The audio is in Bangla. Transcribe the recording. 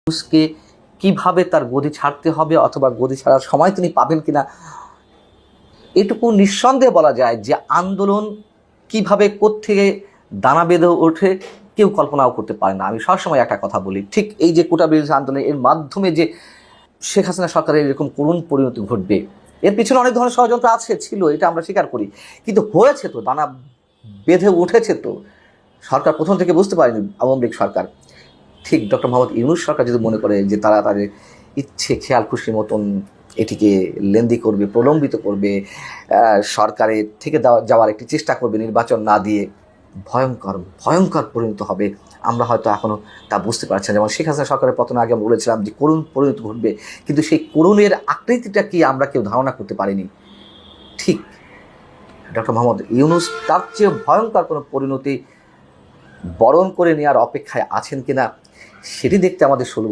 ইউনূসকে কিভাবে তার গদি ছাড়তে হবে অথবা গদি ছাড়ার সময় তিনি পাবেন কিনা, এটুকু নিঃসন্দেহে বলা যায় যে আন্দোলন কিভাবে কোত্থেকে দানা বেঁধে ওঠে কেউ কল্পনাও করতে পারে না। আমি সবসময় একটা কথা বলি, ঠিক এই যে কোটা বিরোধী আন্দোলন এর মাধ্যমে যে শেখ হাসিনা সরকারের এরকম করুণ পরিণতি ঘটবে, এর পিছনে অনেক ধরনের ষড়যন্ত্র আছে, ছিল, এটা আমরা স্বীকার করি, কিন্তু হয়েছে তো, দানা বেঁধে উঠেছে তো। সরকার প্রথম থেকে বুঝতে পারেনি, আওয়ামী লীগ সরকার। ঠিক ডক্টর মোহাম্মদ ইউনূস সরকার যদি মনে করে যে তারা তাদের ইচ্ছে খেয়াল খুশির মতন এটিকে লেন্দি করবে, প্রলম্বিত করবে, সরকারের থেকে যাওয়ার একটি চেষ্টা করবে নির্বাচন না দিয়ে, ভয়ঙ্কর ভয়ঙ্কর পরিণত হবে। আমরা হয়তো এখনও তা বুঝতে পারছি না। যেমন শেখ হাসিনা সরকারের পতনের আগে বলেছিলাম যে করুণ পরিণতি ঘটবে, কিন্তু সেই করুণের আকৃতিটা কি আমরা কেউ ধারণা করতে পারিনি। ঠিক ডক্টর মোহাম্মদ ইউনূস তার চেয়ে ভয়ঙ্কর কোনো পরিণতি বরণ করে নেওয়ার অপেক্ষায় আছেন কিনা সেটি দেখতে আমাদের 16